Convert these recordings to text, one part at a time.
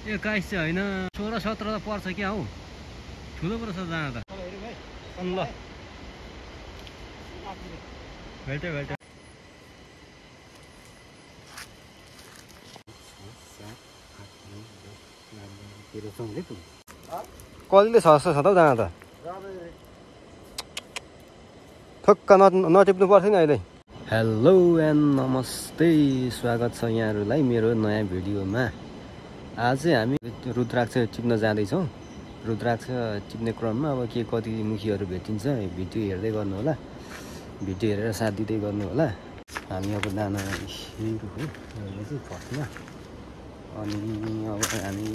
21 चाहिँ होइन 16 17 त पर्छ क्या हौ ठुलो पर्छ जाँदा त ल भेट्यो भेट्यो कतिले 600 छ त जाँदा त ठक्क नटिप्नु पर्थ्यो नि अहिले हेलो एन्ड नमस्ते स्वागत छ यहाँहरूलाई मेरो नयाँ भिडियोमा आज चाहिँ हामी रुद्राक्ष टिप्न जाँदैछौँ रुद्राक्ष टिप्ने क्रममा अब के कति मुखीहरू भेटिन्छ भिडियो हेर्दै गर्नु होला भिडियो हेरेर साथ दिँदै गर्नु होला हामी अब दाना हिँड्नु हो यो चाहिँ फर्स्टमा अनि अब हामी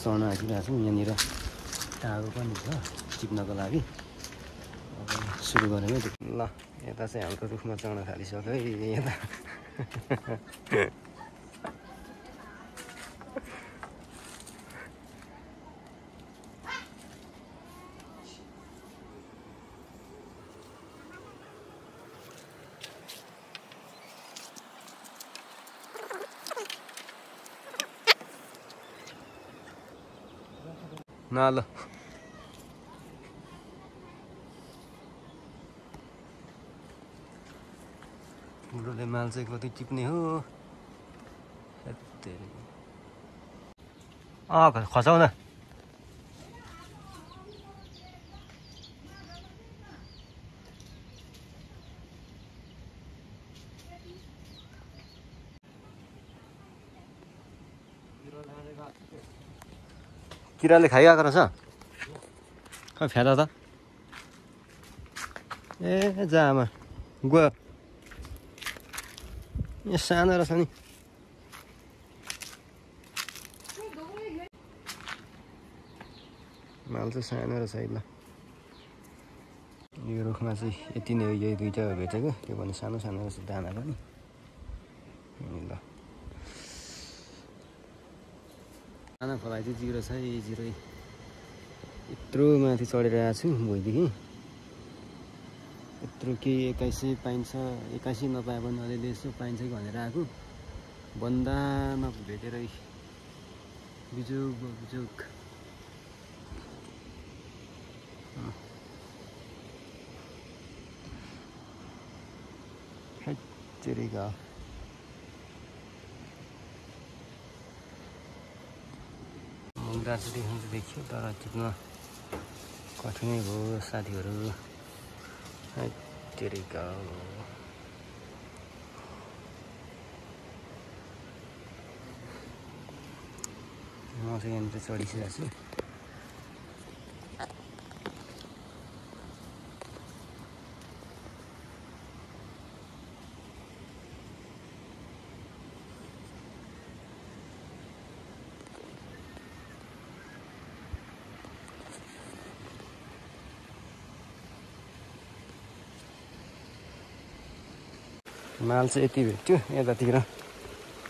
चढ्न आइरहेको छौँ यहाँनिर टाढो पनि छ टिप्नको लागि अब सुरु गरेँ ल यता चाहिँ हाम्रो रुखमा चढ्न थालिसक्यो है यता ल बुढोले माल चाहिँ कति टिप्ने हो खसाउ न किराले खाइरहेको रहेछ खै फ्यादा त ए जामा गयो यहाँ सानो रहेछ नि माल चाहिँ सानो रहेछ है ल यो रुखमा चाहिँ यति नै हो यही दुईवटा भेटेको त्यो पनि सानो सानो रहेछ दाना पनि ल दाना फलाइ चाहिँ जिरो छ है जिरो यत्रो माथि चढेर आएको छु भोइदेखि यत्रो केही 21 पाइन्छ 81 नपाए पनि अलिअलि यसो पाइन्छ कि भनेर आएको बन्दा नभेटेर बिजुक बिजुक हेचेरीका मुग्दा चाहिँ देखाउँछ देखियो तर टिप्न कठिनै भयो साथीहरू हेचेरीका म चाहिँ यहाँनिर चढिसकेको छु माल चाहिँ यति भेट्यो यतातिर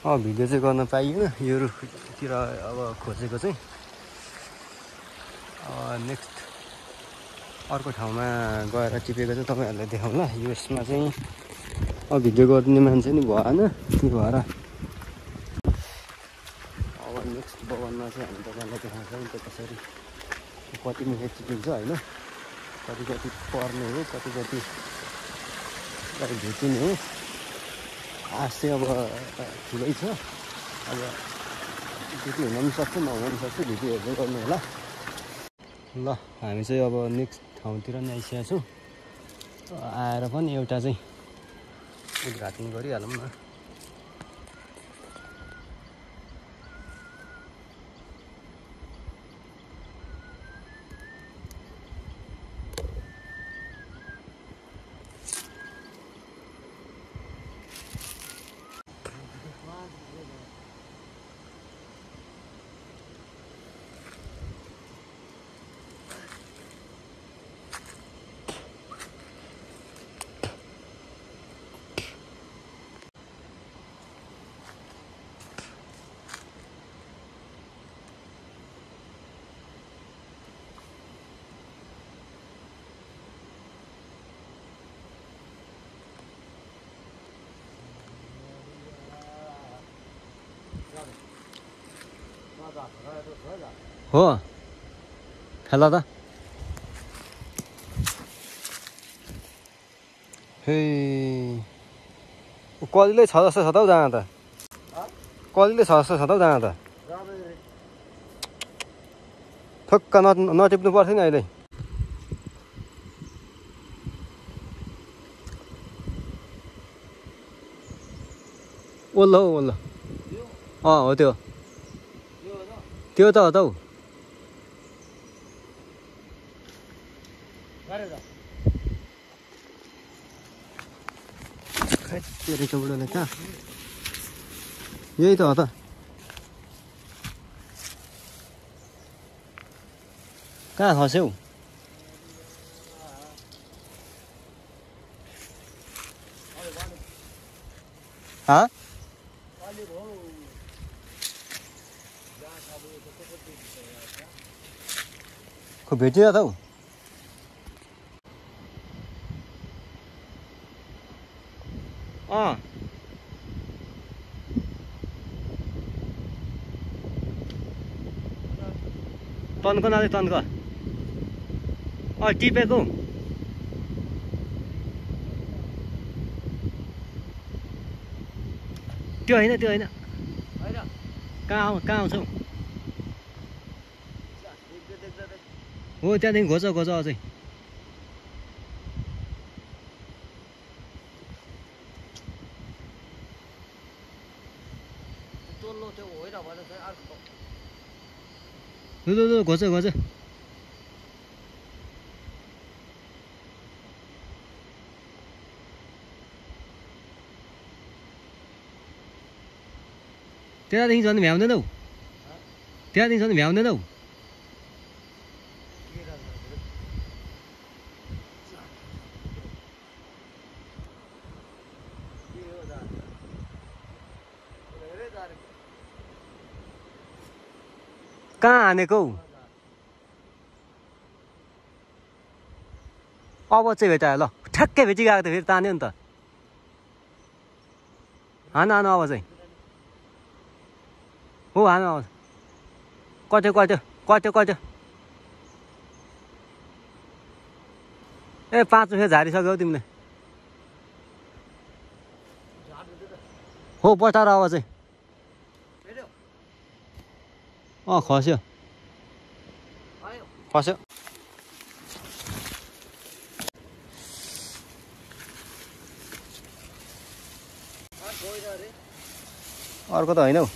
भिडियो चाहिँ गर्न पाइएन यो रुखतिर अब खोजेको चाहिँ नेक्स्ट अर्को ठाउँमा गएर टिपेको चाहिँ तपाईँहरूलाई देखाउँला यसमा चाहिँ भिडियो गरिदिने मान्छे नि भएन त्यो भएर अब नेक्स्ट बगानमा चाहिँ हामी तपाईँलाई देखाउँछौँ नि त कसरी कति मुखे टिपिन्छ होइन कति कति पर्ने हो कति कति भेटिने हो आश चाहिँ अब ठुलै छ अब त्यति हुन पनि सक्छ नहुन पनि सक्छ भिडियो हेर्दै गर्नु होला ल हामी चाहिँ अब नेक्स्ट ठाउँतिर नि आइसकेका छौँ आएर पनि एउटा चाहिँ उद्घाटन गरिहालौँ न हो खेला त हे कलिले छ जस्तो छ त हौ जान त कलिले छ जस्तो छ त हौ जान त ठक्क नटिप्नु पर्थ्यो नि अहिले ओल्लो हौ ओल्लो हो त्यो त्यो त हो त हौ तेरे चौडोले कहाँ यही त हो त कहाँ खस्यौ खो भेटिन त हौ तन्को नाले तन्को टिपेको त्यो होइन त्यो होइन कहाँ आउँछौ हो त्यहाँदेखि घोच घोच अझै घोच घोच त्यहाँदेखि झन् भ्याउँदैनौ त्यहाँदेखि झन् भ्याउँदैनौ कहाँ हानेको अब चाहिँ भेटायो ल ठ्याक्कै भेटिगएको थियो फेरि तान्यो नि त हान हान अब चाहिँ हो हान अब कट्यो कट्यो कट्यो कट्यो ए 5 रुपियाँ झारिसक्यौ तिमीले हो बटार अब चाहिँ खस्यो खस्यो अर्को त होइन हौ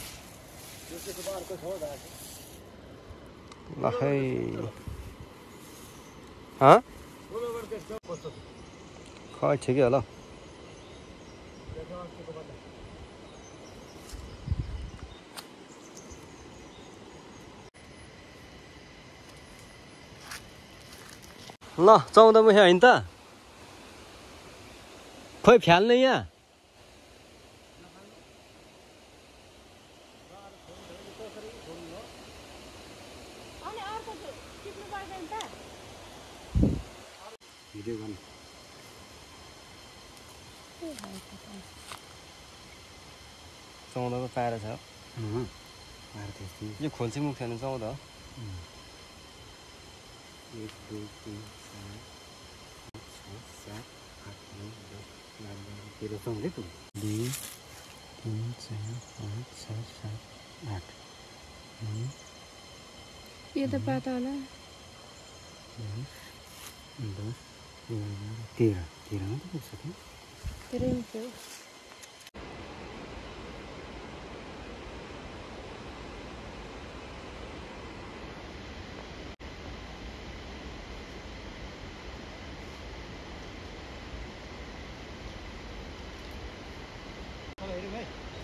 ल खै खै ठिकै होला ल 14 मुखे होइन त खोइ फ्याल्ने यहाँ भिडियो गर्नु 14 को पाएर छ यो खोल्ची मुख थिएन 14 1 2 3 4 5 6 7 8 9 10 11 12 2 3 4 5 6 7 8 ये तो पता होला 10 11 13 मा त पुग्छ त 13 थियो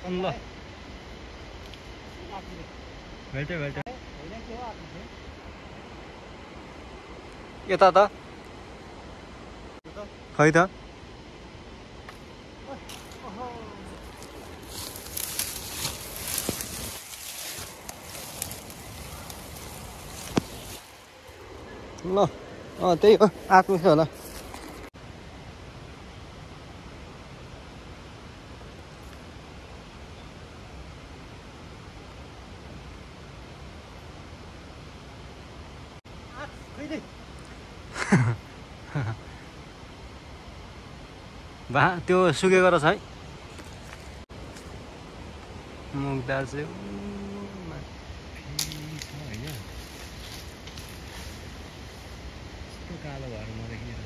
ल भेट्यो भेट्यो यता त खै त ल त्यही हो आएको छ होला बा त्यो सुकेको रहेछ है मुगदाल चाहिँ कालो भएर नदेखिएर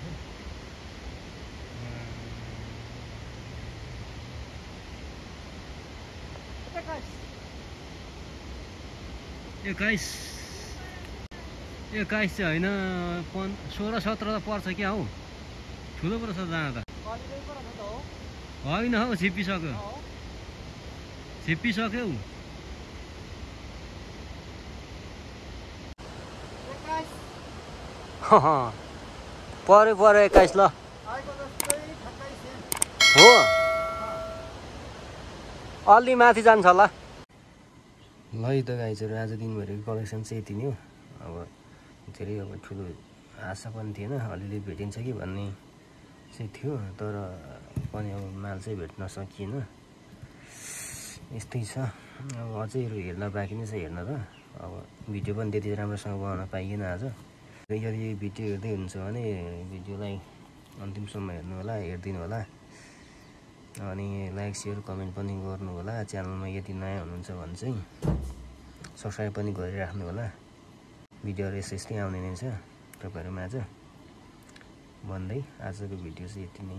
यो गाइस चाहिँ होइन 16-17 त पर्छ क्या हौ ठुलो पर्छ जहाँ त होइन हौ छिप्पिसक्यो पऱ्यो 21 ल हो अलि माथि जान्छ होला ल है त गाइजहरू आज दिनभरिको कलेक्सन चाहिँ यति नै हो अब धेरै अब ठुलो आशा पनि थिएन अलिअलि भेटिन्छ कि भन्ने चाहिँ थियो तर पनि अब माल चाहिँ भेट्न सकिएन यस्तै छ अब अझै हेर्न बाँकी नै छ हेर्न त अब भिडियो पनि त्यति राम्रोसँग बनाउन पाइएन आज यदि भिडियो हेर्दै हुनुहुन्छ भने भिडियोलाई अन्तिमसम्म हेर्नु होला हेरिदिनु होला अनि लाइक सेयर कमेन्ट पनि गर्नु होला च्यानलमा यदि नयाँ हुनुहुन्छ भने चाहिँ सब्सक्राइब पनि गरिराख्नु होला भिडियोहरू यस्तै आउने नै छ तपाईँहरूमा आज भन्दै आजको भिडियो चाहिँ यति नै